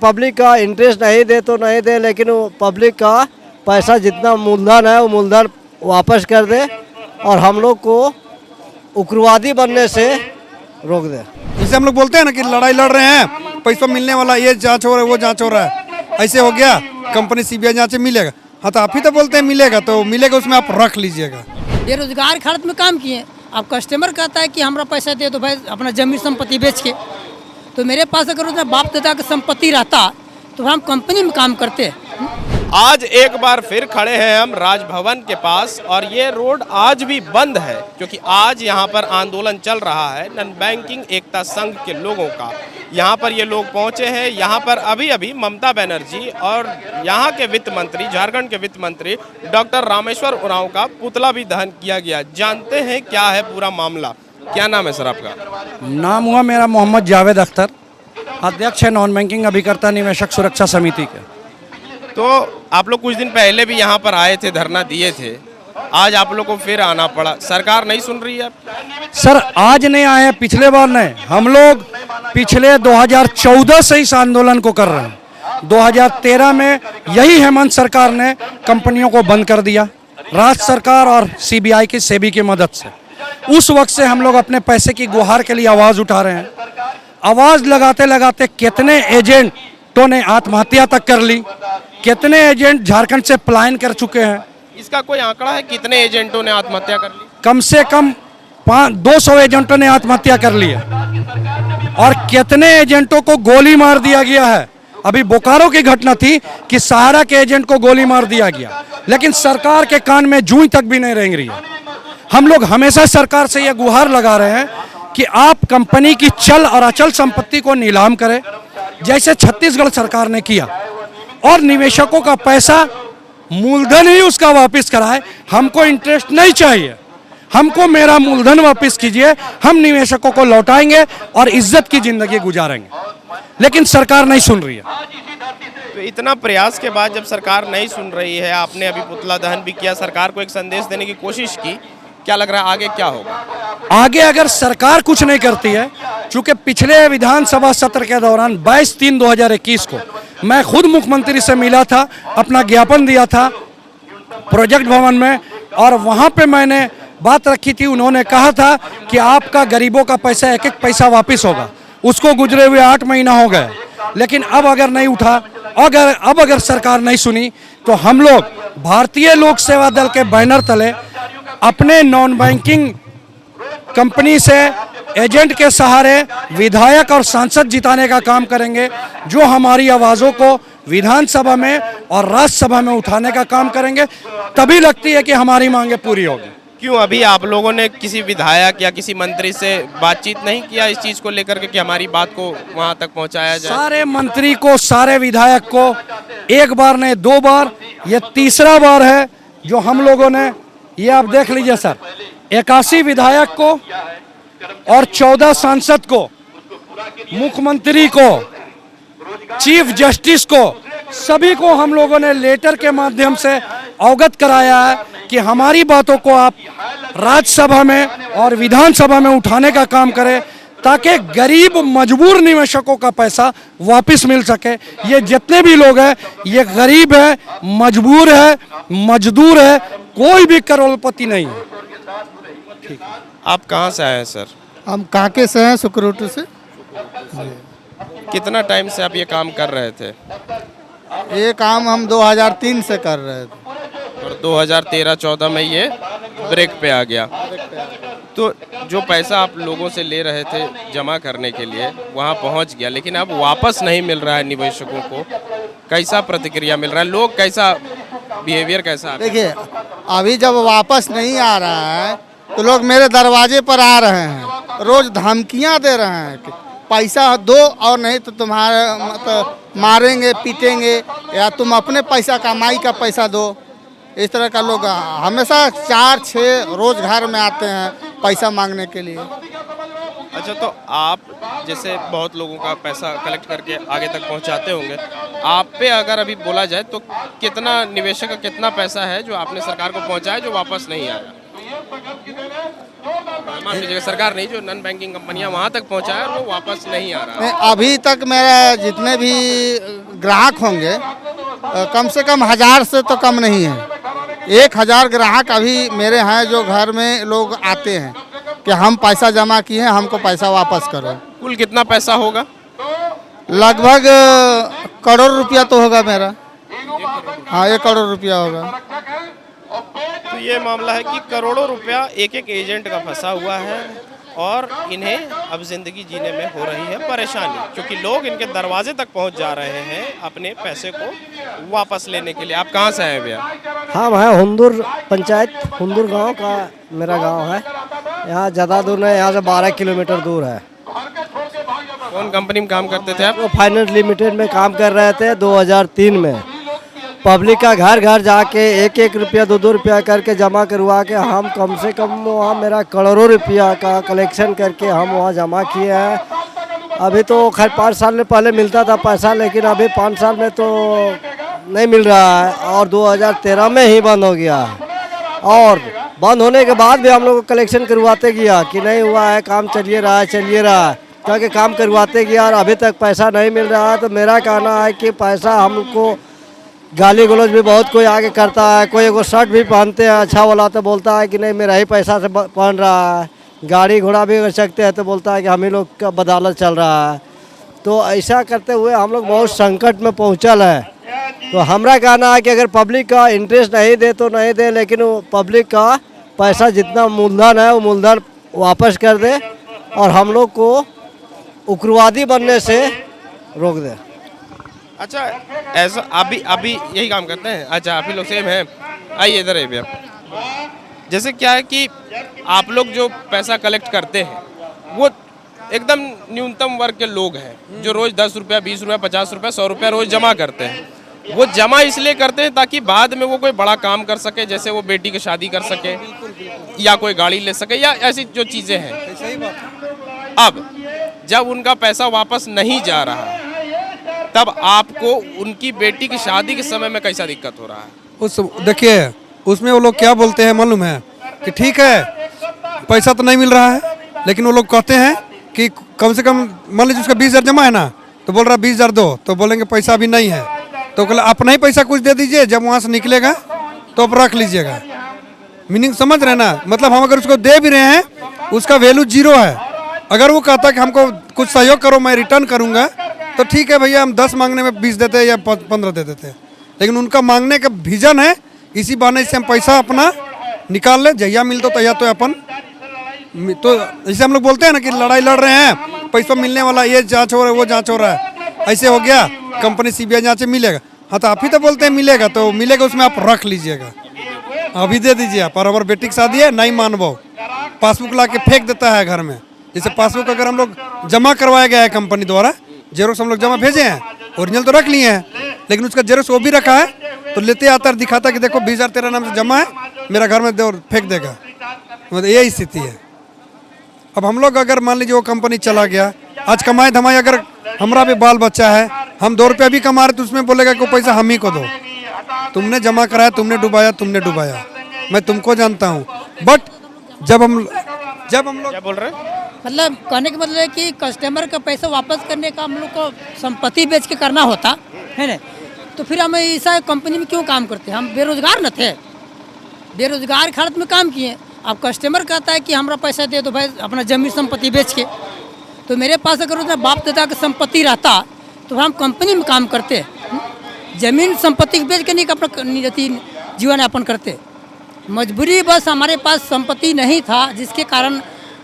Public का interest नहीं दे तो नहीं दे, लेकिन वो पब्लिक का पैसा जितना मूलधन है वो मूलधन वापस कर दे और हम लोग को उग्रवादी बनने से रोक दे। जैसे हम लोग बोलते हैं ना कि लड़ाई लड़ रहे हैं, पैसा मिलने वाला, ये जांच हो रहा है, वो जांच हो रहा है, ऐसे हो गया, कंपनी सीबीआई जांच मिलेगा। हाँ तो आप ही तो बोलते हैं मिलेगा, तो मिलेगा उसमें आप रख लीजिएगा। बेरोजगार खर्च में काम किए, अब कस्टमर कहता है कि हमारा पैसा दे दो भाई अपना जमीन संपत्ति बेच के, तो मेरे पास अगर उतना बाप दादा का संपत्ति रहता तो हम कंपनी में काम करते। आज एक बार फिर खड़े हैं हम राजभवन के पास और ये रोड आज भी बंद है क्योंकि आज यहाँ पर आंदोलन चल रहा है नॉन बैंकिंग एकता संघ के लोगों का। यहाँ पर ये लोग पहुँचे हैं। यहाँ पर अभी अभी ममता बनर्जी और यहाँ के वित्त मंत्री, झारखंड के वित्त मंत्री डॉक्टर रामेश्वर उरांव का पुतला भी दहन किया गया। जानते हैं क्या है पूरा मामला। क्या नाम है सर आपका? नाम हुआ मेरा मोहम्मद जावेद अख्तर, अध्यक्ष है नॉन बैंकिंग अभिकर्ता निवेशक सुरक्षा समिति के। तो आप लोग कुछ दिन पहले भी यहाँ पर आए थे, धरना दिए थे, आज आप लोग को फिर आना पड़ा, सरकार नहीं सुन रही है? सर आज नहीं आए, पिछले बार नहीं, हम लोग पिछले 2014 से इस आंदोलन को कर रहे हैं। 2013 में यही हेमंत सरकार ने कंपनियों को बंद कर दिया, राज्य सरकार और सीबीआई की सेबी की मदद से। उस वक्त से हम लोग अपने पैसे की गुहार के लिए आवाज़ उठा रहे हैं। आवाज़ लगाते लगाते कितने एजेंटों ने आत्महत्या तक कर ली, कितने एजेंट झारखंड से पलायन कर चुके हैं। इसका कोई आंकड़ा है कितने एजेंटों ने आत्महत्या कर ली? कम से कम 200 एजेंटों ने आत्महत्या कर ली है और कितने एजेंटों को गोली मार दिया गया है। अभी बोकारो की घटना थी कि सहारा के एजेंट को गोली मार दिया गया, लेकिन सरकार के कान में जूं तक भी नहीं रेंग रही है। हम लोग हमेशा सरकार से यह गुहार लगा रहे हैं कि आप कंपनी की चल और अचल संपत्ति को नीलाम करें, जैसे छत्तीसगढ़ सरकार ने किया, और निवेशकों का पैसा मूलधन ही उसका वापस कराए। हमको इंटरेस्ट नहीं चाहिए, हमको मेरा मूलधन वापस कीजिए, हम निवेशकों को लौटाएंगे और इज्जत की जिंदगी गुजारेंगे। लेकिन सरकार नहीं सुन रही है। तो इतना प्रयास के बाद जब सरकार नहीं सुन रही है, आपने अभी पुतला दहन भी किया, सरकार को एक संदेश देने की कोशिश की, क्या लग रहा है आगे क्या होगा? आगे अगर सरकार कुछ नहीं करती है, चूंकि पिछले विधानसभा सत्र के दौरान 22/3/2021 को मैं खुद मुख्यमंत्री से मिला था, अपना ज्ञापन दिया था प्रोजेक्ट भवन में, और वहां पे मैंने बात रखी थी। उन्होंने कहा था कि आपका गरीबों का पैसा एक एक पैसा वापस होगा। उसको गुजरे हुए 8 महीना हो गए, लेकिन अब अगर नहीं उठा, अगर सरकार नहीं सुनी, तो हम लोग भारतीय लोक सेवा दल के बैनर तले अपने नॉन बैंकिंग कंपनी से एजेंट के सहारे विधायक और सांसद जिताने का काम करेंगे, जो हमारी आवाज़ों को विधानसभा में और राज्यसभा में उठाने का काम करेंगे। तभी लगती है कि हमारी मांगे पूरी होगी। क्यों अभी आप लोगों ने किसी विधायक या किसी मंत्री से बातचीत नहीं किया इस चीज़ को लेकर के कि हमारी बात को वहां तक पहुंचाया जाए? सारे मंत्री को, सारे विधायक को एक बार नहीं 2 बार, ये तीसरा बार है जो हम लोगों ने, ये आप देख लीजिए सर, 81 विधायक को और 14 सांसद को, मुख्यमंत्री को, चीफ जस्टिस को, सभी को हम लोगों ने लेटर के माध्यम से अवगत कराया है कि हमारी बातों को आप राज्यसभा में और विधानसभा में उठाने का काम करें, ताकि गरीब मजबूर निवेशकों का पैसा वापस मिल सके। ये जितने भी लोग हैं, ये गरीब है, मजबूर है, मजदूर है, कोई भी करोड़पति नहीं है। ठीक। आप कहाँ से आए हैं सर? हम कांके से हैं, सुकरोटू से। कितना टाइम से आप ये काम कर रहे थे? ये काम हम 2003 से कर रहे थे और 2013-14 में ये ब्रेक पे आ गया। तो जो पैसा आप लोगों से ले रहे थे जमा करने के लिए वहाँ पहुँच गया, लेकिन अब वापस नहीं मिल रहा है निवेशकों को। कैसा प्रतिक्रिया मिल रहा है? लोग कैसा बिहेवियर कैसा? देखिए, अभी जब वापस नहीं आ रहा है तो लोग मेरे दरवाजे पर आ रहे हैं, रोज धमकियां दे रहे हैं कि पैसा दो और नहीं तो तुम्हारे मतलब मारेंगे, पीटेंगे, या तुम अपने पैसा कमाई का पैसा दो। इस तरह का लोग हमेशा 4-6 रोज घर में आते हैं पैसा मांगने के लिए। अच्छा, तो आप जैसे बहुत लोगों का पैसा कलेक्ट करके आगे तक पहुंचाते होंगे, आप पे अगर अभी बोला जाए तो कितना निवेशक का कितना पैसा है जो आपने सरकार को पहुंचाया जो वापस नहीं आया? माफ कीजिएगा, सरकार नहीं, जो नॉन बैंकिंग कंपनियां वहां तक पहुंचा है वो वापस नहीं आ रहा है। नहीं, अभी तक मेरा जितने भी ग्राहक होंगे कम से कम 1000 से तो कम नहीं है। 1000 ग्राहक अभी मेरे हैं जो घर में लोग आते हैं कि हम पैसा जमा किए हैं, हमको पैसा वापस करो। कुल कितना पैसा होगा? लगभग करोड़ रुपया तो होगा मेरा। हाँ, 1 करोड़ रुपया होगा। तो ये मामला है कि करोड़ों रुपया एक एक एजेंट का फंसा हुआ है और इन्हें अब जिंदगी जीने में हो रही है परेशानी, क्योंकि लोग इनके दरवाजे तक पहुंच जा रहे हैं अपने पैसे को वापस लेने के लिए। आप कहाँ से आए भैया? हाँ, मैं हुंदुर पंचायत, हुंदुर गांव का मेरा गांव है। यहाँ ज़्यादा दूर नहीं, यहाँ से 12 किलोमीटर दूर है। कौन कंपनी में काम करते थे आप? वो फाइनेंस लिमिटेड में काम कर रहे थे 2003 में। पब्लिक का घर घर जाके 1-1 रुपया 2-2 रुपया करके जमा करवा के हम कम से कम वहाँ मेरा करोड़ों रुपया का कलेक्शन करके हम वहाँ जमा किए हैं। अभी तो खैर 5 साल में पहले मिलता था पैसा, लेकिन अभी 5 साल में तो नहीं मिल रहा है और 2013 में ही बंद हो गया है। और बंद होने के बाद भी हम लोग को कलेक्शन करवाते गया कि नहीं हुआ है, काम चलिए रहा है, क्योंकि काम करवाते गया और अभी तक पैसा नहीं मिल रहा है। तो मेरा कहना है कि पैसा हमको गाली गलौज भी बहुत कोई आगे करता है। कोई एगो शर्ट भी पहनते हैं अच्छा वाला तो बोलता है कि नहीं मेरा ही पैसा से पहन रहा है। गाड़ी घोड़ा भी अगर सकते हैं तो बोलता है कि हम ही लोग का बदौलत चल रहा है। तो ऐसा करते हुए हम लोग बहुत संकट में पहुंचल है। तो हमारा कहना है कि अगर पब्लिक का इंटरेस्ट नहीं दे तो नहीं दे, लेकिन वो पब्लिक का पैसा जितना मूलधन है वो मूलधन वापस कर दे और हम लोग को उग्रवादी बनने से रोक दे। अच्छा, ऐसा अभी यही काम करते हैं? अच्छा, आप ही लोग सेम हैं। आइए इधर है भैया। जैसे क्या है कि आप लोग जो पैसा कलेक्ट करते हैं वो एकदम न्यूनतम वर्ग के लोग हैं जो रोज 10 रुपया, 20 रुपया, 50 रुपया, 100 रुपया रोज जमा करते हैं। वो जमा इसलिए करते हैं ताकि बाद में वो कोई बड़ा काम कर सके, जैसे वो बेटी की शादी कर सके या कोई गाड़ी ले सके या ऐसी जो चीज़ें हैं। अब जब उनका पैसा वापस नहीं जा रहा तब आपको उनकी बेटी की शादी के समय में कैसा दिक्कत हो रहा है? देखिए उसमें वो लोग क्या बोलते हैं मालूम है कि ठीक है पैसा तो नहीं मिल रहा है, लेकिन वो लोग कहते हैं कि कम से कम मान लीजिए उसका 20,000 जमा है ना, तो बोल रहा 20,000 दो, तो बोलेंगे पैसा अभी नहीं है, तो बोले अपना ही पैसा कुछ दे दीजिए, जब वहाँ से निकलेगा तो आप रख लीजिएगा। मीनिंग समझ रहे ना? मतलब हम अगर उसको दे भी रहे हैं उसका वैल्यू 0 है। अगर वो कहता कि हमको कुछ सहयोग करो मैं रिटर्न करूँगा तो ठीक है भैया, हम 10 मांगने में 20 देते या 15 दे देते, लेकिन उनका मांगने का विजन है इसी बहाने से हम पैसा अपना निकाल ले, जहिया मिल दो तहिया तो अपन। तो जैसे हम लोग बोलते हैं ना कि लड़ाई लड़ रहे हैं, पैसा मिलने वाला, ये जांच हो रहा है, वो जांच हो रहा है, ऐसे हो गया कंपनी CBI जांच मिलेगा। हाँ, तो आप ही तो बोलते हैं मिलेगा, तो मिलेगा उसमें आप रख लीजिएगा, अभी दे दीजिए आप। और हमारे बेटी की शादी है, नहीं मानबो, पासबुक ला के फेंक देता है घर में। जैसे पासबुक अगर हम लोग जमा करवाया गया है कंपनी द्वारा, जेरोक्स हम लोग जमा भेजे हैं, ओरिजिनल तो रख लिए हैं, लेकिन उसका जेरोक्स वो भी रखा है, तो लेते आता है दिखाता कि देखो 20,000 तेरा नाम से जमा है, मेरा घर में दे फेंक देगा। मतलब यही स्थिति है। अब हम लोग अगर मान लीजिए वो कंपनी चला गया, आज कमाए धमाए, अगर हमारा भी बाल बच्चा है, हम 2 रुपया भी कमा रहे तो उसमें बोलेगा कि वो पैसा हम ही को दो, तुमने जमा कराया, तुमने डुबाया, मैं तुमको जानता हूँ। बट जब हम लोग क्या बोल रहे हैं? मतलब कहने का मतलब है कि कस्टमर का पैसा वापस करने का हम लोग को संपत्ति बेच के करना होता है ना, तो फिर हम ऐसा कंपनी में क्यों काम करते हैं? हम बेरोजगार न थे? बेरोजगार हालत में काम किए। अब कस्टमर कहता है कि हमारा पैसा दे दो भाई, अपना जमीन संपत्ति बेच के। तो मेरे पास अगर उतना बाप दादा का संपत्ति रहता तो हम कंपनी में काम करते, जमीन संपत्ति बेच के नहीं अपना जीवन यापन करते। मजबूरी बस हमारे पास संपत्ति नहीं था, जिसके कारण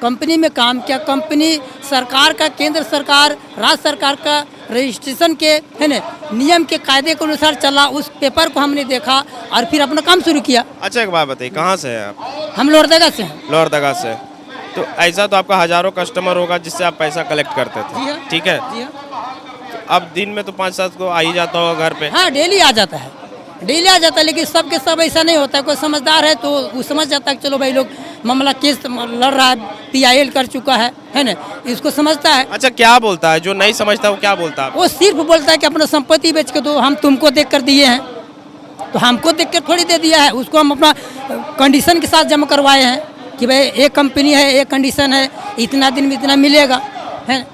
कंपनी में काम किया। कंपनी सरकार का, केंद्र सरकार, राज्य सरकार का रजिस्ट्रेशन के है ना नियम के कायदे के अनुसार चला, उस पेपर को हमने देखा और फिर अपना काम शुरू किया। अच्छा, एक बात बताइए, कहाँ से हैं आप? हम लोहरदगा से हैं। लोहरदगा से। तो ऐसा तो आपका हजारों कस्टमर होगा जिससे आप पैसा कलेक्ट करते थे? जी हाँ। ठीक है। जी हाँ। तो अब दिन में तो 5-7 को आ ही जाता होगा घर पे? हाँ, डेली आ जाता है, लेकिन सबके सब ऐसा नहीं होता है। कोई समझदार है तो वो समझ जाता है कि चलो भाई लोग मामला केस लड़ रहा है, PIL कर चुका है ना, इसको समझता है। अच्छा, क्या बोलता है? जो नहीं समझता वो क्या बोलता है? वो सिर्फ बोलता है कि अपना संपत्ति बेच के दो, हम तुमको देख कर दिए हैं, तो हमको देख कर थोड़ी दे दिया है, उसको हम अपना कंडीशन के साथ जमा करवाए हैं कि भाई एक कंपनी है, एक कंडीशन है, इतना दिन में इतना मिलेगा, है।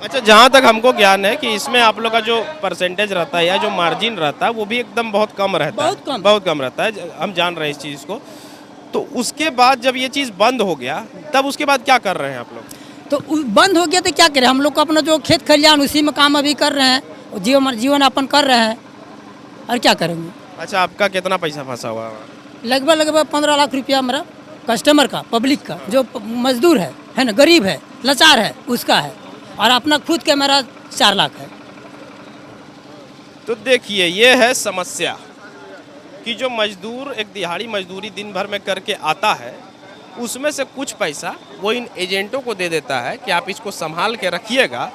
अच्छा, जहाँ तक हमको ज्ञान है कि इसमें आप लोग का जो परसेंटेज रहता है या जो मार्जिन रहता है वो भी एकदम बहुत कम रहता है, बहुत कम रहता है, हम जान रहे हैं इस चीज़ को। तो उसके बाद जब ये चीज़ बंद हो गया तब उसके बाद क्या कर रहे हैं आप लोग? तो बंद हो गया तो क्या करें, हम लोग को अपना जो खेत खलियान उसी में काम अभी कर रहे हैं, जीवन यापन कर रहे हैं, और क्या करेंगे। अच्छा, आपका कितना पैसा फंसा हुआ है? लगभग 15 लाख रुपया मेरा कस्टमर का, पब्लिक का, जो मजदूर है ना, गरीब है, लाचार है, उसका है, और अपना खुद का मेरा 4 लाख है। तो देखिए, ये है समस्या कि जो मजदूर एक दिहाड़ी मजदूरी दिन भर में करके आता है, उसमें से कुछ पैसा वो इन एजेंटों को दे देता है कि आप इसको संभाल के रखिएगा,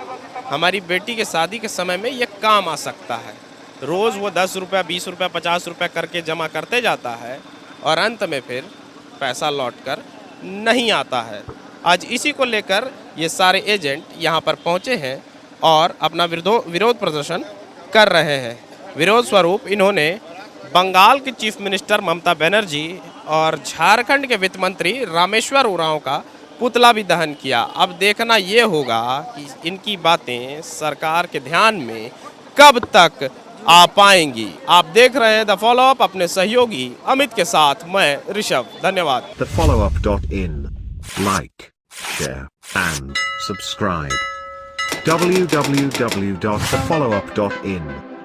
हमारी बेटी के शादी के समय में ये काम आ सकता है। रोज़ वो 10 रुपया, 20 रुपया, 50 रुपया करके जमा करते जाता है और अंत में फिर पैसा लौट कर नहीं आता है। आज इसी को लेकर ये सारे एजेंट यहाँ पर पहुँचे हैं और अपना विरोध प्रदर्शन कर रहे हैं। विरोध स्वरूप इन्होंने बंगाल के चीफ मिनिस्टर ममता बनर्जी और झारखंड के वित्त मंत्री रामेश्वर उरांव का पुतला भी दहन किया। अब देखना ये होगा कि इनकी बातें सरकार के ध्यान में कब तक आ पाएंगी। आप देख रहे हैं द फॉलोअप अपने सहयोगी अमित के साथ, मैं ऋषभ। धन्यवाद। thefollowup.in. Like, share and subscribe. www.thefollowup.in